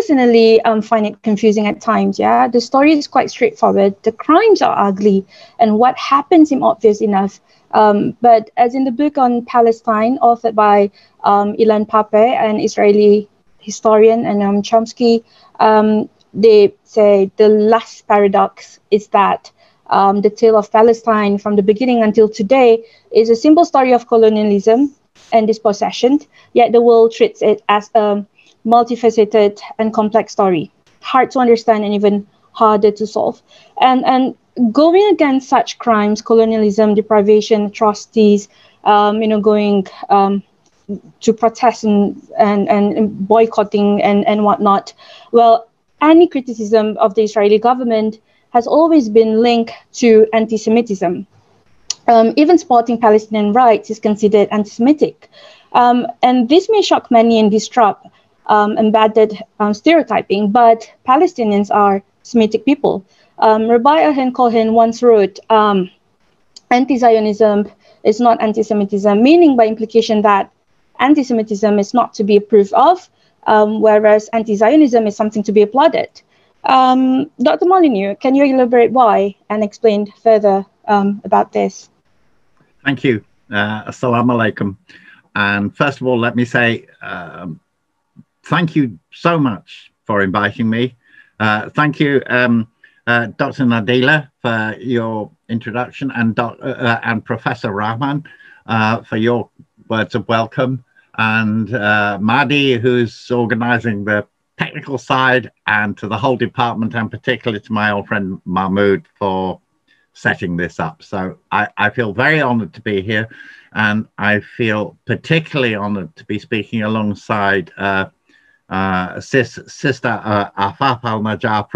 personally find it confusing at times. Yeah, the story is quite straightforward. The crimes are ugly, and what happens seems obvious enough. But as in the book on Palestine, authored by Ilan Pape, an Israeli historian, and Chomsky, they say the last paradox is that the tale of Palestine from the beginning until today is a simple story of colonialism and dispossession, yet the world treats it as a multifaceted and complex story, hard to understand and even harder to solve. And going against such crimes, colonialism, deprivation, atrocities, going to protest and boycotting and whatnot, well, any criticism of the Israeli government has always been linked to anti-Semitism. Even supporting Palestinian rights is considered anti-Semitic. And this may shock many and disrupt embedded stereotyping, but Palestinians are Semitic people. Rabbi Ahen Cohen once wrote, anti-Zionism is not anti-Semitism, meaning by implication that anti-Semitism is not to be approved of, whereas anti-Zionism is something to be applauded. Dr. Molyneux, can you elaborate why and explain further about this? Thank you. Assalamu alaikum. And first of all, let me say thank you so much for inviting me. Thank you, Dr. Nadila, for your introduction, and Professor Rahman for your words of welcome, and Mahdi, who's organizing the technical side, and to the whole department, and particularly to my old friend Mahmoud for setting this up. So I feel very honored to be here, and I feel particularly honored to be speaking alongside Sister Afaf Al-Najjar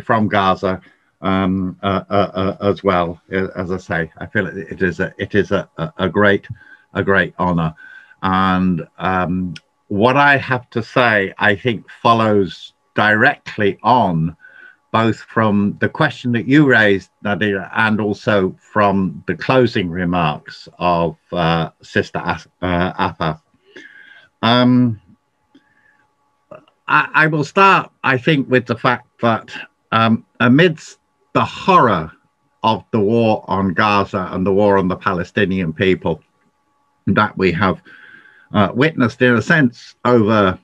from Gaza as well. As I say, I feel it is a great honor. And what I have to say, I think, follows directly on both from the question that you raised, Nadia, and also from the closing remarks of Sister Afaf. I will start, I think, with the fact that amidst the horror of the war on Gaza and the war on the Palestinian people that we have witnessed, in a sense, over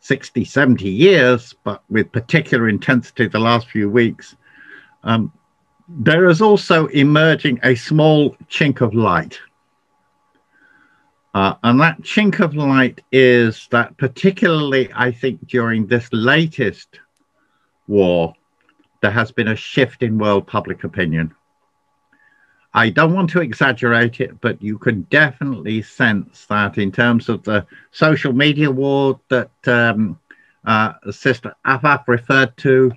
60, 70 years, but with particular intensity the last few weeks, there is also emerging a small chink of light. And that chink of light is that, particularly, I think, during this latest war, there has been a shift in world public opinion. I don't want to exaggerate it, but you can definitely sense that in terms of the social media war that Sister Afaf referred to,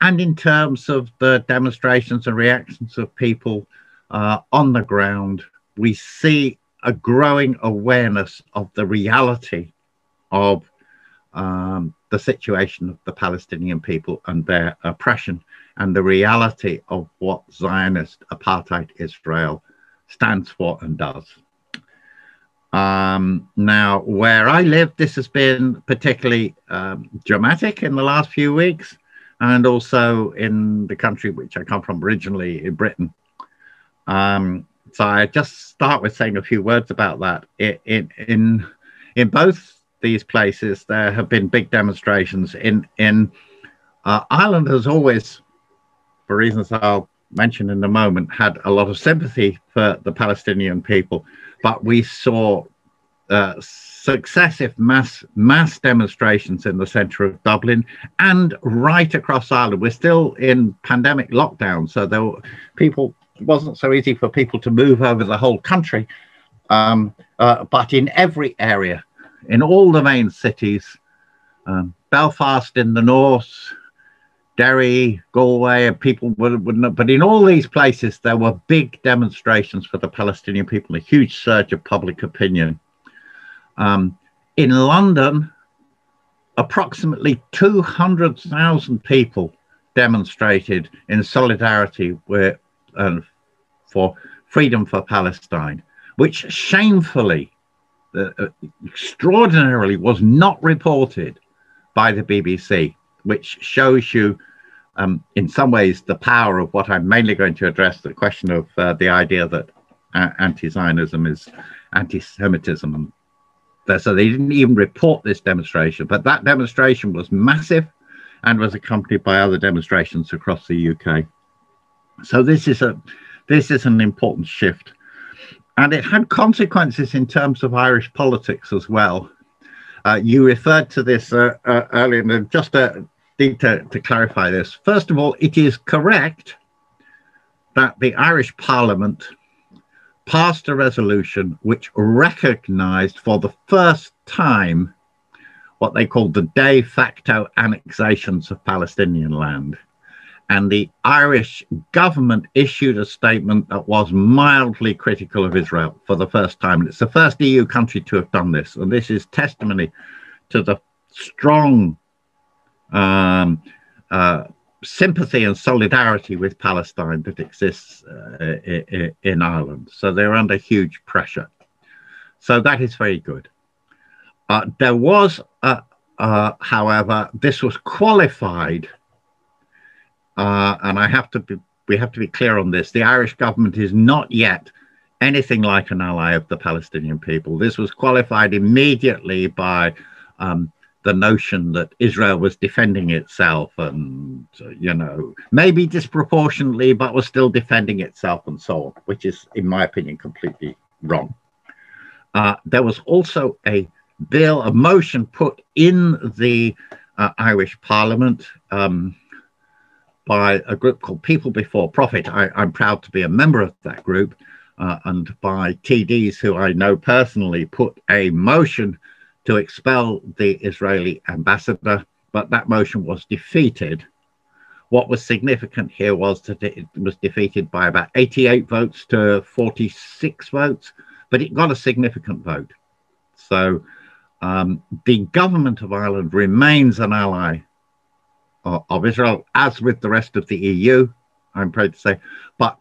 and in terms of the demonstrations and reactions of people on the ground, we see a growing awareness of the reality of the situation of the Palestinian people and their oppression, and the reality of what Zionist apartheid Israel stands for and does. Now, where I live, this has been particularly dramatic in the last few weeks, and also in the country which I come from originally, in Britain. So I just start with saying a few words about that. In both these places, there have been big demonstrations. Ireland has always, for reasons I'll mention in a moment, had a lot of sympathy for the Palestinian people, but we saw successive mass demonstrations in the centre of Dublin and right across Ireland. We're still in pandemic lockdown, so there were people. It wasn't so easy for people to move over the whole country, but in every area, in all the main cities, Belfast in the north, Derry, Galway, and people wouldn't know, but in all these places, there were big demonstrations for the Palestinian people, a huge surge of public opinion. In London, approximately 200,000 people demonstrated in solidarity with for freedom for Palestine, which shamefully, extraordinarily, was not reported by the BBC, which shows you, in some ways, the power of what I'm mainly going to address, the question of the idea that anti-Zionism is anti-Semitism. So they didn't even report this demonstration, but that demonstration was massive and was accompanied by other demonstrations across the UK. So this is an important shift, and it had consequences in terms of Irish politics as well. You referred to this earlier, and just need to clarify this. First of all, it is correct that the Irish Parliament passed a resolution which recognized for the first time what they called the de facto annexations of Palestinian land. And the Irish government issued a statement that was mildly critical of Israel for the first time. And it's the first EU country to have done this. And this is testimony to the strong sympathy and solidarity with Palestine that exists in Ireland. So they're under huge pressure. So that is very good. There was, however, this was qualified, and we have to be clear on this. The Irish government is not yet anything like an ally of the Palestinian people. This was qualified immediately by the notion that Israel was defending itself and, you know, maybe disproportionately, but was still defending itself and so on, which is, in my opinion, completely wrong. There was also a bill, a motion put in the Irish Parliament by a group called People Before Profit. I'm proud to be a member of that group, and by TDs who I know personally, put a motion to expel the Israeli ambassador, but that motion was defeated. What was significant here was that it was defeated by about 88 votes to 46 votes, but it got a significant vote. So the government of Ireland remains an ally of Israel, as with the rest of the EU, I'm proud to say, but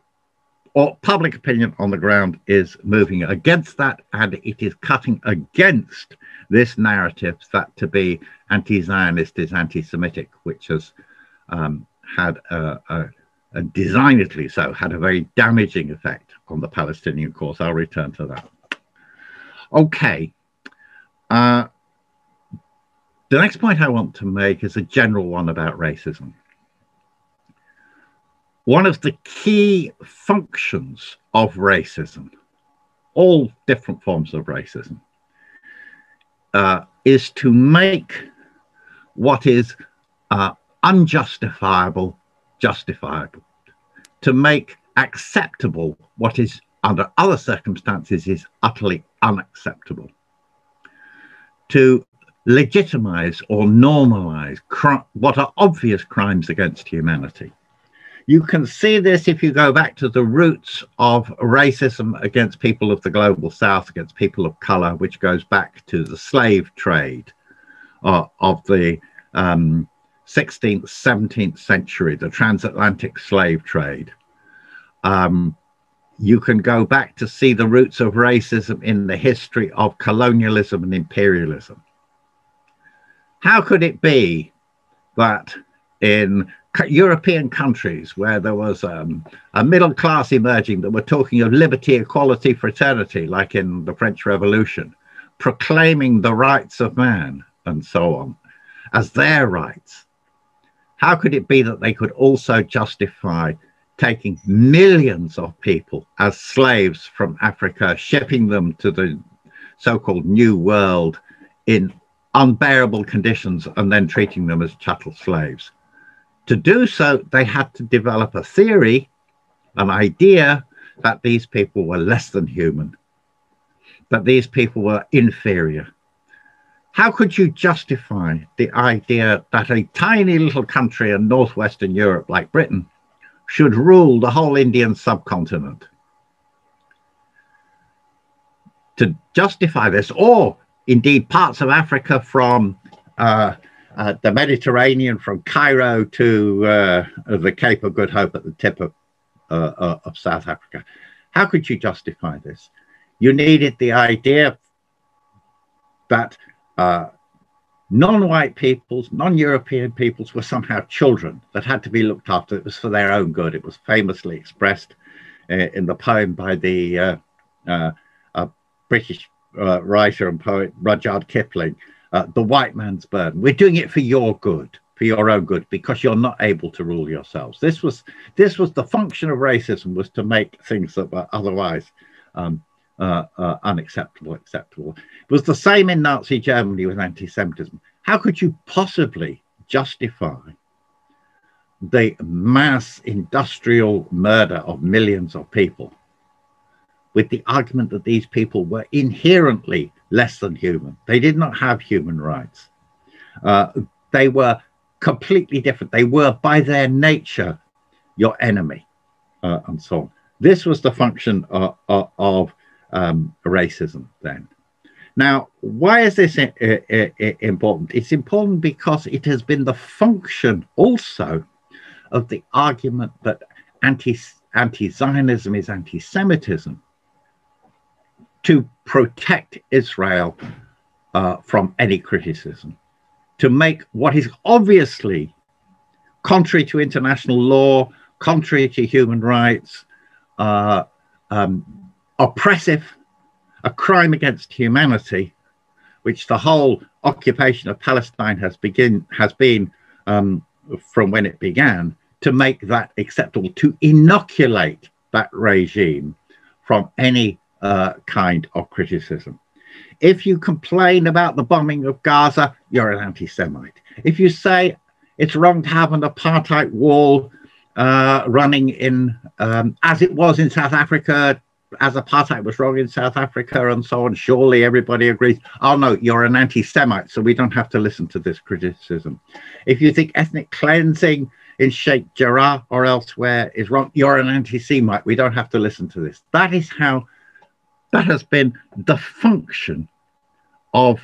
public opinion on the ground is moving against that, and it is cutting against this narrative that to be anti-Zionist is anti-Semitic, which has had designedly so, had a very damaging effect on the Palestinian cause. I'll return to that. Okay. The next point I want to make is a general one about racism. One of the key functions of racism, all different forms of racism, is to make what is unjustifiable justifiable, to make acceptable what is under other circumstances is utterly unacceptable, to legitimize or normalize what are obvious crimes against humanity. You can see this if you go back to the roots of racism against people of the global south, against people of color, which goes back to the slave trade of the 16th, 17th century, the transatlantic slave trade. You can go back to see the roots of racism in the history of colonialism and imperialism. How could it be that in European countries where there was a middle class emerging that were talking of liberty, equality, fraternity, like in the French Revolution, proclaiming the rights of man and so on as their rights, how could it be that they could also justify taking millions of people as slaves from Africa, shipping them to the so-called New World in unbearable conditions and then treating them as chattel slaves? To do so, they had to develop a theory, an idea that these people were less than human, that these people were inferior. How could you justify the idea that a tiny little country in northwestern Europe like Britain should rule the whole Indian subcontinent? To justify this, or indeed parts of Africa from the Mediterranean, from Cairo to the Cape of Good Hope at the tip of South Africa. How could you justify this? You needed the idea that non-white peoples, non-European peoples were somehow children that had to be looked after. It was for their own good. It was famously expressed in the poem by the British writer and poet Rudyard Kipling, The White Man's Burden. We're doing it for your good, for your own good, because you're not able to rule yourselves. This was the function of racism, was to make things that were otherwise unacceptable acceptable. It was the same in Nazi Germany with anti-Semitism. How could you possibly justify the mass industrial murder of millions of people with the argument that these people were inherently less than human? They did not have human rights. They were completely different. They were by their nature your enemy, and so on. This was the function of racism then. Now, why is this important? It's important because it has been the function also of the argument that anti-Zionism is anti-Semitism, to protect Israel from any criticism, to make what is obviously contrary to international law, contrary to human rights, oppressive, a crime against humanity, which the whole occupation of Palestine has been from when it began, to make that acceptable, to inoculate that regime from any kind of criticism. If you complain about the bombing of Gaza, you're an anti-Semite. If you say it's wrong to have an apartheid wall running in, as it was in South Africa, as apartheid was wrong in South Africa and so on, surely everybody agrees, oh no, you're an anti-Semite, so we don't have to listen to this criticism. If you think ethnic cleansing in Sheikh Jarrah or elsewhere is wrong, you're an anti-Semite, we don't have to listen to this. That is how, that has been the function of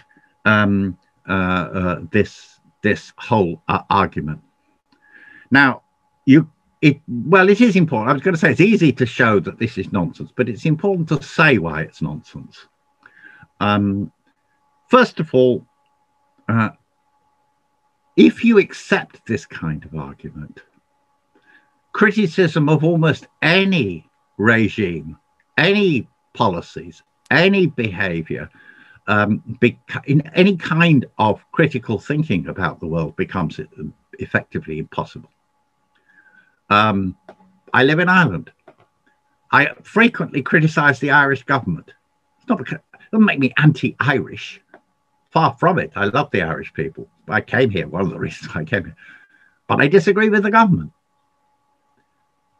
this whole argument. Now, well, it is important. I was going to say it's easy to show that this is nonsense, but it's important to say why it's nonsense. First of all, if you accept this kind of argument, criticism of almost any regime, any policies, any behavior, in any kind of critical thinking about the world becomes effectively impossible. I live in Ireland. I frequently criticize the Irish government. It's not because, it doesn't make me anti-Irish. Far from it. I love the Irish people. I came here, one of the reasons I came here. But I disagree with the government.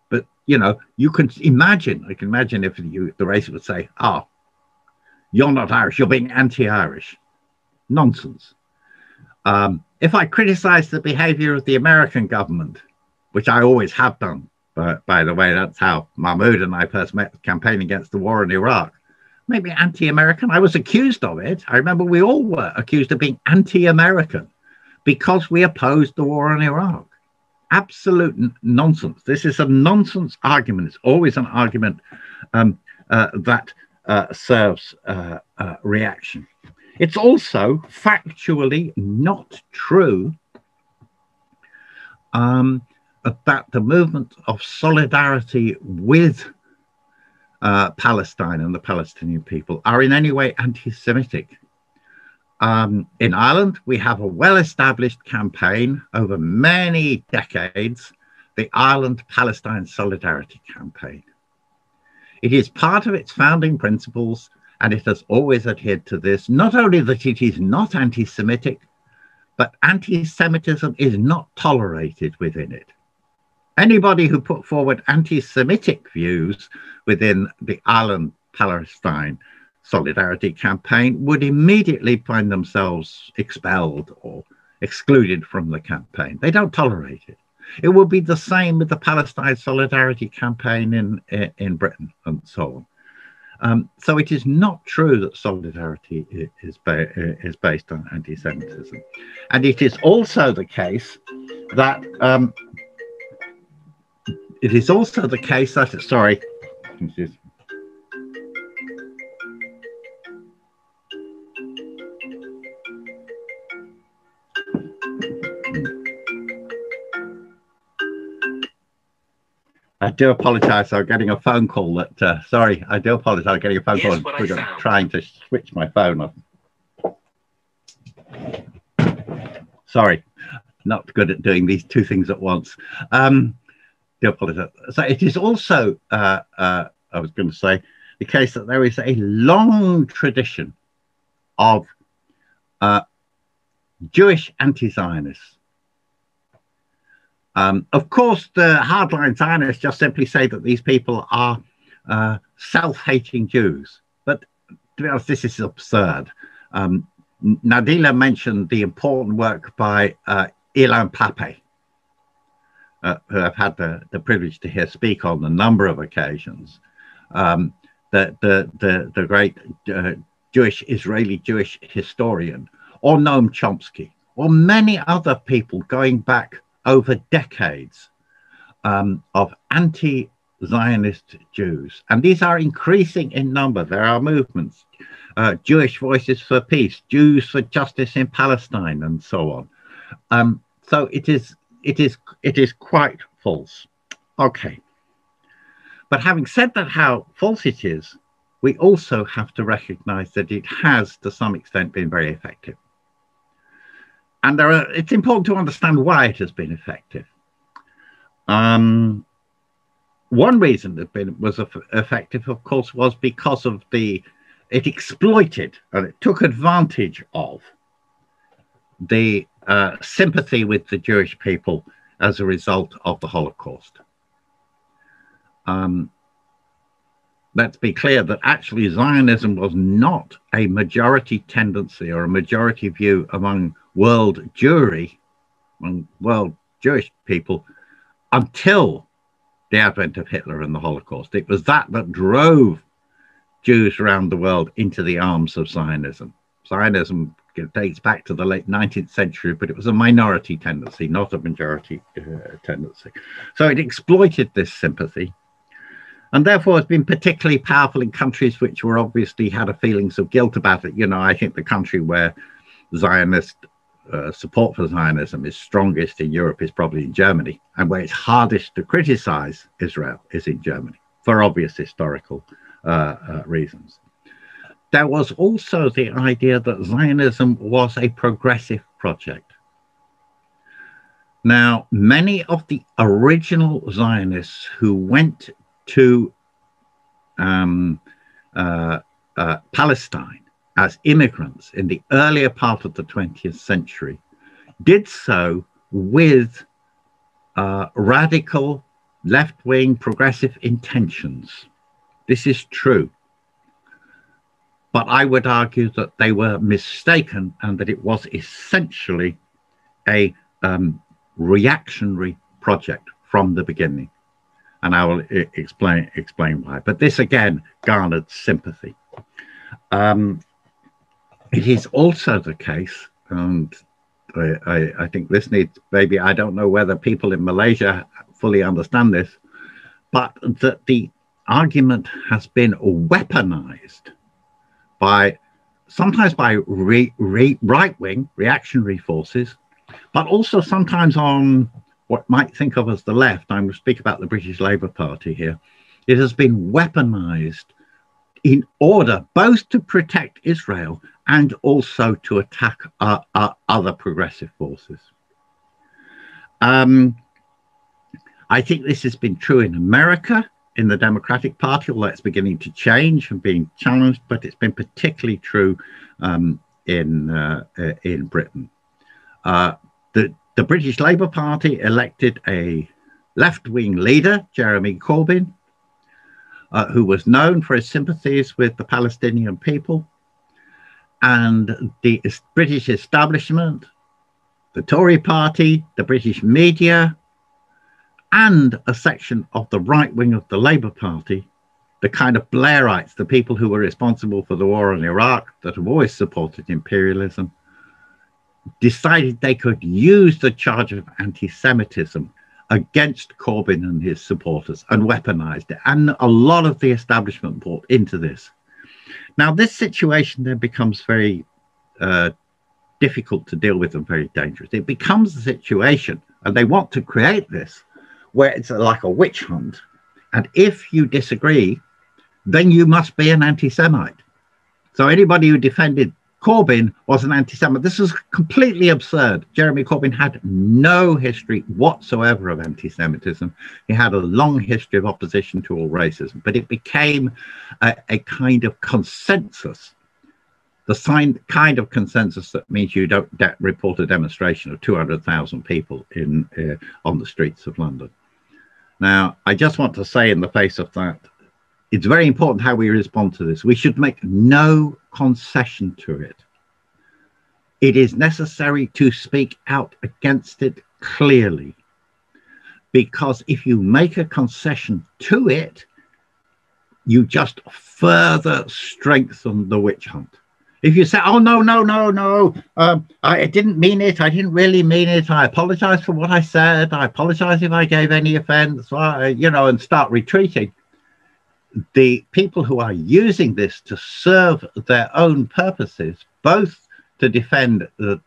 But, you know, you can imagine, I can imagine if the racist would say, oh, you're not Irish, you're being anti-Irish. Nonsense. If I criticize the behavior of the American government, which I always have done, by the way, that's how Mahmoud and I first met campaigning against the war in Iraq. Maybe anti-American. I was accused of it. I remember we all were accused of being anti-American because we opposed the war in Iraq. Absolute nonsense. This is a nonsense argument. It's always an argument that serves reaction. It's also factually not true about the movement of solidarity with Palestine and the Palestinian people are in any way anti-Semitic. In Ireland, we have a well-established campaign over many decades, the Ireland-Palestine Solidarity Campaign. It is part of its founding principles, and it has always adhered to this, not only that it is not anti-Semitic, but anti-Semitism is not tolerated within it. Anybody who put forward anti-Semitic views within the Ireland-Palestine Solidarity Campaign would immediately find themselves expelled or excluded from the campaign. They don't tolerate it. It would be the same with the Palestine Solidarity Campaign in Britain and so on. So it is not true that solidarity is based on anti-Semitism. And it is also the case that sorry, I do apologize. I'm getting a phone call that, sorry, I do apologize. I'm getting a phone call. We're trying to switch my phone off. Sorry, not good at doing these two things at once. Do apologize. So it is also, I was going to say, the case that there is a long tradition of Jewish anti-Zionists. Of course, the hardline Zionists just simply say that these people are self-hating Jews. But to be honest, this is absurd. Nadila mentioned the important work by Ilan Pappé, who I've had the privilege to hear speak on a number of occasions. The great Israeli Jewish historian, or Noam Chomsky, or many other people going back over decades of anti-Zionist Jews. And these are increasing in number. There are movements, Jewish Voices for Peace, Jews for Justice in Palestine, and so on. So it is quite false. Okay. But having said that, how false it is, we also have to recognize that it has, to some extent, been very effective. And it's important to understand why it has been effective. One reason that it was effective, of course, was because of it exploited and it took advantage of the sympathy with the Jewish people as a result of the Holocaust. Let's be clear that actually Zionism was not a majority tendency or a majority view among world Jewry, among world Jewish people, until the advent of Hitler and the Holocaust. It was that drove Jews around the world into the arms of Zionism. Zionism dates back to the late 19th century, but it was a minority tendency, not a majority tendency. So it exploited this sympathy, and therefore has been particularly powerful in countries which were obviously had a feelings of guilt about it. You know, I think the country where Zionist support for Zionism is strongest in Europe is probably in Germany, and where it's hardest to criticize Israel is in Germany, for obvious historical reasons. There was also the idea that Zionism was a progressive project. Now, many of the original Zionists who went to Palestine as immigrants in the earlier part of the 20th century did so with radical left-wing progressive intentions. This is true. But I would argue that they were mistaken and that it was essentially a reactionary project from the beginning. And I will explain why. But this, again, garnered sympathy. It is also the case, and I think this needs, maybe I don't know whether people in Malaysia fully understand this, but that the argument has been weaponized by, sometimes by right-wing reactionary forces, but also sometimes on what might think of as the left. I will speak about the British Labour Party here. It has been weaponized in order both to protect Israel and also to attack other progressive forces. I think this has been true in America, in the Democratic Party, although it's beginning to change and being challenged, but it's been particularly true in Britain. The British Labour Party elected a left-wing leader, Jeremy Corbyn, who was known for his sympathies with the Palestinian people, and the British establishment, the Tory party, the British media, and a section of the right wing of the Labour Party, the kind of Blairites, the people who were responsible for the war in Iraq, that have always supported imperialism, decided they could use the charge of anti-Semitism against Corbyn and his supporters and weaponized it. And a lot of the establishment bought into this. Now, this situation then becomes very difficult to deal with and very dangerous. It becomes a situation, and they want to create this, where it's like a witch hunt, And if you disagree, then you must be an anti-Semite. So anybody who defended Corbyn was an anti-Semite. This is completely absurd. Jeremy Corbyn had no history whatsoever of anti-Semitism. He had a long history of opposition to all racism, but it became a kind of consensus. The kind of consensus that means you don't report a demonstration of 200,000 people on the streets of London. Now, I just want to say in the face of that, it's very important how we respond to this. We should make no concession to it. It is necessary to speak out against it clearly, because if you make a concession to it, you just further strengthen the witch hunt. If you say, oh, no, I didn't mean it. I didn't really mean it. I apologize for what I said. I apologize if I gave any offense, and start retreating. The people who are using this to serve their own purposes, both to defend the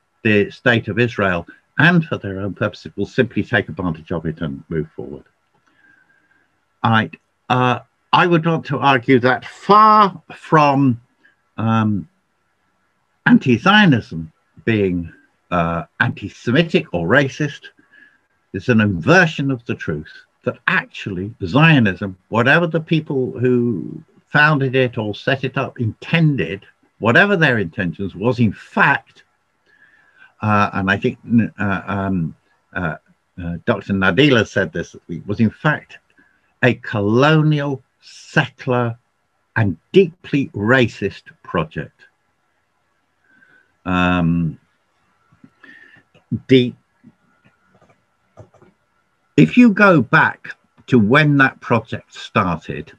state of Israel and for their own purposes, will simply take advantage of it and move forward. I would want to argue that far from anti-Zionism being anti-Semitic or racist, it's an inversion of the truth. That actually Zionism, whatever the people who founded it or set it up intended, whatever their intentions, was in fact, and I think Dr. Nadila said this, was in fact a colonial, settler, and deeply racist project. If you go back to when that project started,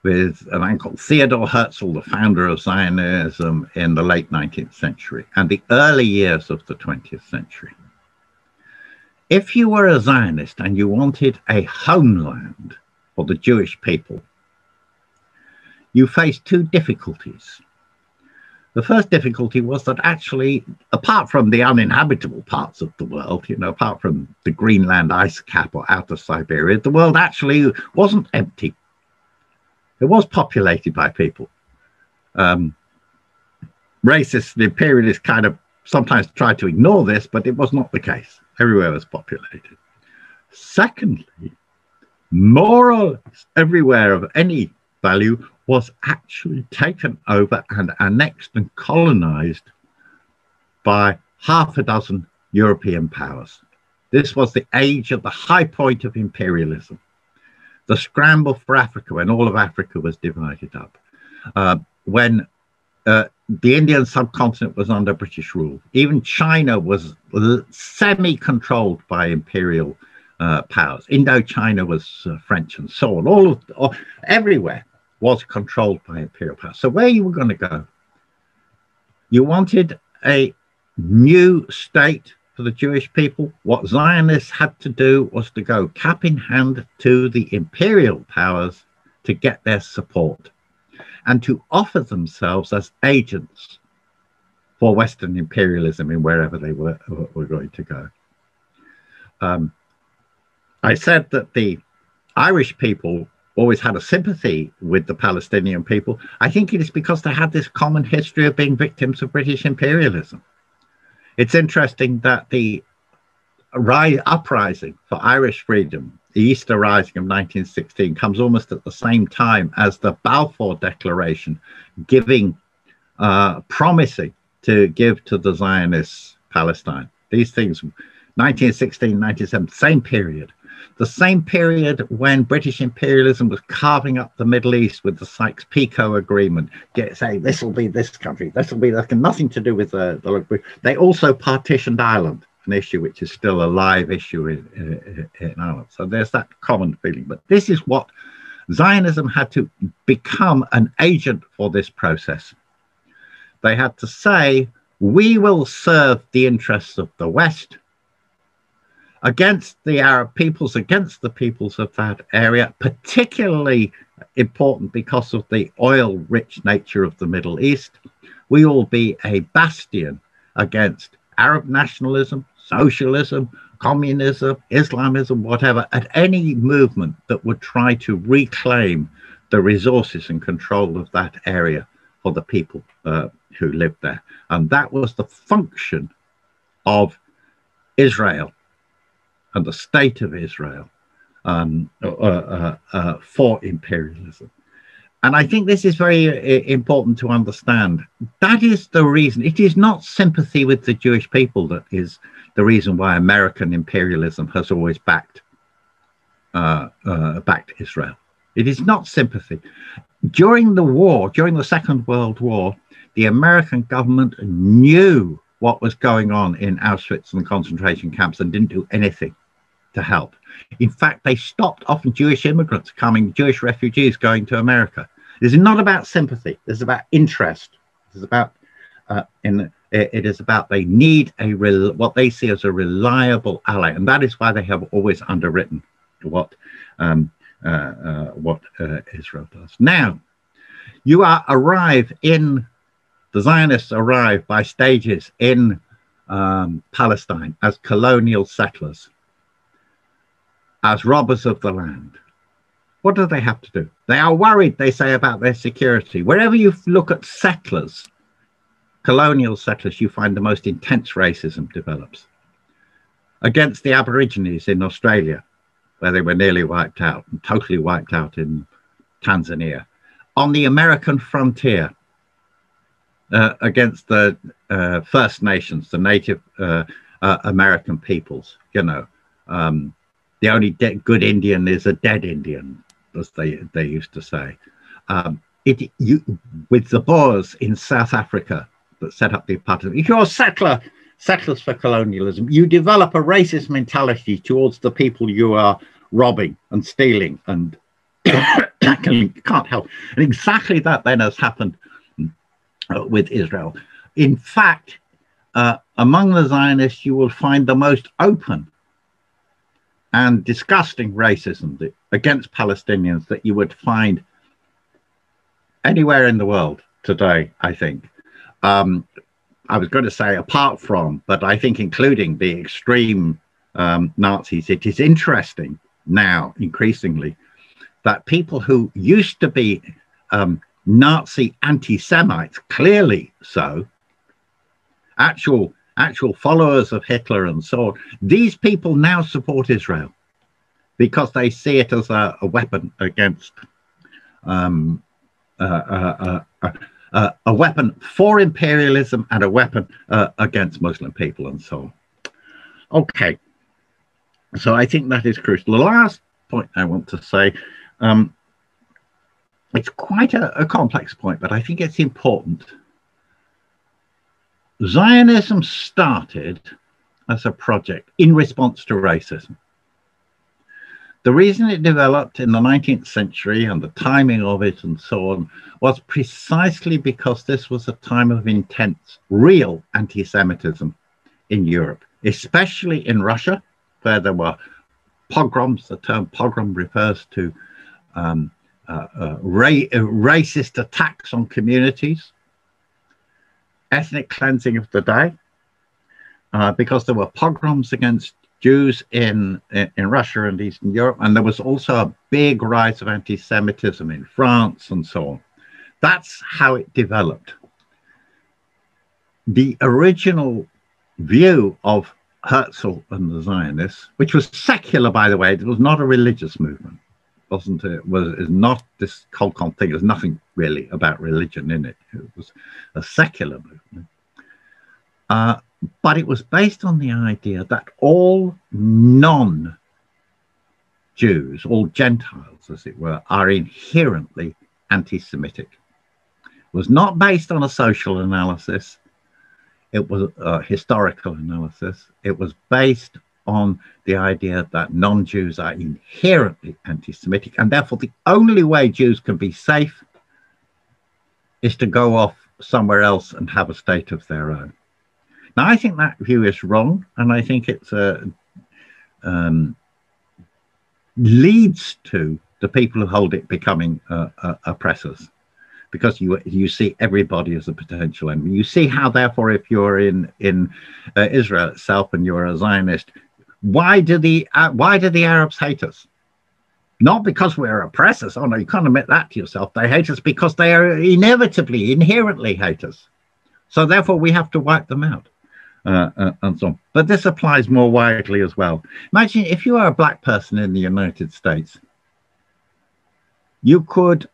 with a man called Theodor Herzl, the founder of Zionism in the late 19th century and the early years of the 20th century, if you were a Zionist and you wanted a homeland for the Jewish people, you faced two difficulties. The first difficulty was that actually, apart from the uninhabitable parts of the world, apart from the Greenland ice cap or outer Siberia, the world actually wasn't empty. It was populated by people. Racists and imperialists kind of sometimes try to ignore this, but it was not the case. Everywhere was populated. Secondly, more or less everywhere of any value was actually taken over and annexed and colonized by half a dozen European powers. This was the age of the high point of imperialism, the scramble for Africa, when all of Africa was divided up, when the Indian subcontinent was under British rule. Even China was semi-controlled by imperial powers. Indochina was French, and so on. Everywhere was controlled by imperial power. So where you were going to go? You wanted a new state for the Jewish people. What Zionists had to do was to go cap in hand to the imperial powers to get their support and to offer themselves as agents for Western imperialism in wherever they were going to go. I said that the Irish people always had a sympathy with the Palestinian people. I think it is because they had this common history of being victims of British imperialism. It's interesting that the uprising for Irish freedom, the Easter Rising of 1916, comes almost at the same time as the Balfour Declaration, promising to give to the Zionists Palestine. These things, 1916, 1917, same period. The same period when British imperialism was carving up the Middle East with the Sykes-Picot Agreement, saying this will be this country, this will be that, nothing to do with the. They also partitioned Ireland, an issue which is still a live issue in Ireland. So there's that common feeling. But this is what Zionism had to become an agent for this process. They had to say, we will serve the interests of the West against the Arab peoples, against the peoples of that area, particularly important because of the oil-rich nature of the Middle East. We will be a bastion against Arab nationalism, socialism, communism, Islamism, whatever, at any movement that would try to reclaim the resources and control of that area for the people who lived there. And that was the function of Israel and the state of Israel for imperialism. And I think this is very important to understand. That is the reason. It is not sympathy with the Jewish people that is the reason why American imperialism has always backed Israel. It is not sympathy. During the war, during the Second World War, the American government knew what was going on in Auschwitz and the concentration camps and didn't do anything to help. In fact, they stopped often Jewish immigrants coming, Jewish refugees going to America. This is not about sympathy. This is about interest. This is about it is about they need what they see as a reliable ally, and that is why they have always underwritten what Israel does. Now, the Zionists arrive by stages in Palestine as colonial settlers, as robbers of the land. What do they have to do? They are worried, they say, about their security. Wherever you look at settlers, colonial settlers, you find the most intense racism develops. Against the Aborigines in Australia, where they were nearly wiped out, and totally wiped out in Tanzania. On the American frontier, against the First Nations, the Native American peoples, you know, the only good Indian is a dead Indian, as they used to say. With the Boers in South Africa that set up the apartheid, if you're a settlers for colonialism, you develop a racist mentality towards the people you are robbing and stealing and can't help. And exactly that then has happened with Israel. In fact, among the Zionists, you will find the most open and disgusting racism against Palestinians that you would find anywhere in the world today, I think. I was going to say apart from, but I think including the extreme Nazis, it is interesting now, increasingly, that people who used to be Nazi anti-Semites, clearly so, actual followers of Hitler and so on, these people now support Israel because they see it as a weapon against a weapon for imperialism and a weapon against Muslim people and so on. Okay, so I think that is crucial. The last point I want to say, it's quite a complex point, but I think it's important. Zionism started as a project in response to racism. The reason it developed in the 19th century and the timing of it and so on was precisely because this was a time of intense, real anti-Semitism in Europe, especially in Russia, where there were pogroms. The term pogrom refers to racist attacks on communities, ethnic cleansing of the day, because there were pogroms against Jews in Russia and Eastern Europe, and there was also a big rise of anti-Semitism in France and so on. That's how it developed. The original view of Herzl and the Zionists, which was secular, by the way, it was not a religious movement, wasn't it? It's not this Kolkon thing. There's nothing really about religion in it. It was a secular movement. But it was based on the idea that all non-Jews, all Gentiles, as it were, are inherently anti-Semitic. It was not based on a social analysis. It was a historical analysis. It was based on the idea that non-Jews are inherently anti-Semitic, and therefore the only way Jews can be safe is to go off somewhere else and have a state of their own. Now, I think that view is wrong, and I think it's leads to the people who hold it becoming oppressors, because you see everybody as a potential enemy. You see how, therefore, if you're in Israel itself and you're a Zionist, Why do the Arabs hate us? Not because we're oppressors. Oh no, you can't admit that to yourself. They hate us because they are inevitably, inherently hate us. So therefore we have to wipe them out, and so on. But this applies more widely as well. Imagine if you are a black person in the United States, you could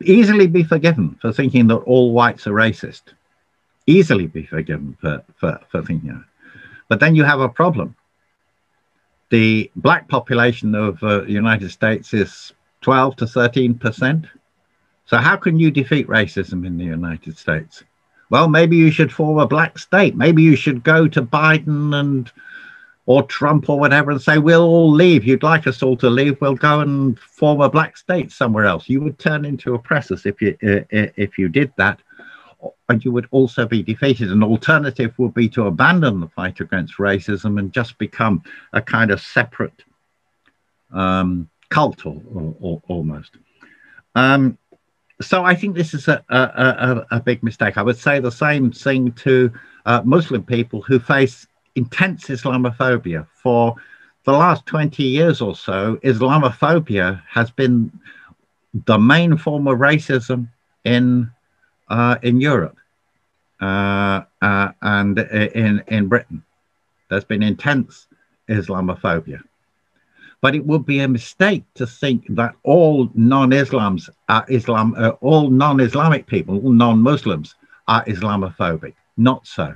easily be forgiven for thinking that all whites are racist. Easily be forgiven for thinking that. But then you have a problem. The black population of the United States is 12 to 13%. So how can you defeat racism in the United States? Well, maybe you should form a black state. Maybe you should go to Biden or Trump or whatever and say, we'll all leave. You'd like us all to leave. We'll go and form a black state somewhere else. You would turn into oppressors if you did that. And you would also be defeated. An alternative would be to abandon the fight against racism and just become a kind of separate cult or almost. So I think this is a big mistake. I would say the same thing to Muslim people who face intense Islamophobia. For the last 20 years or so, Islamophobia has been the main form of racism in Europe and in Britain. There's been intense Islamophobia. But it would be a mistake to think that all non-Islamic people, all non-Muslims are Islamophobic. Not so.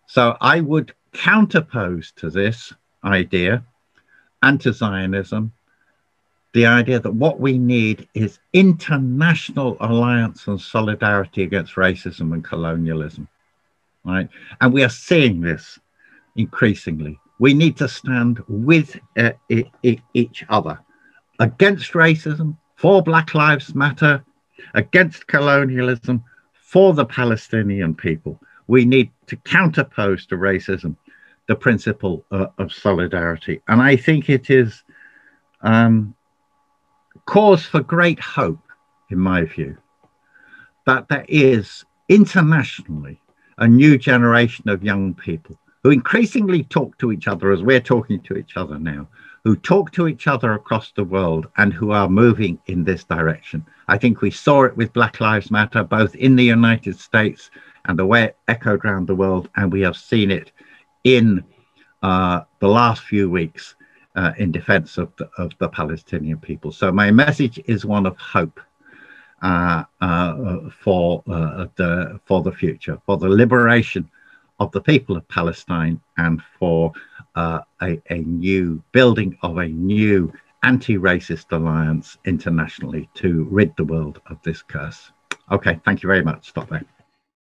So I would counterpose to this idea, anti-Zionism, the idea that what we need is international alliance and solidarity against racism and colonialism, right? And we are seeing this increasingly. We need to stand with each other against racism, for Black Lives Matter, against colonialism, for the Palestinian people. We need to counterpose to racism the principle of solidarity. And I think it is cause for great hope, in my view, that there is internationally a new generation of young people who increasingly talk to each other as we're talking to each other now, who talk to each other across the world and who are moving in this direction. I think we saw it with Black Lives Matter, both in the United States and the way it echoed around the world, and we have seen it in the last few weeks in defense of the Palestinian people. So my message is one of hope for the future, for the liberation of the people of Palestine, and for a new building of a new anti-racist alliance internationally to rid the world of this curse. Okay, thank you very much. Stop there.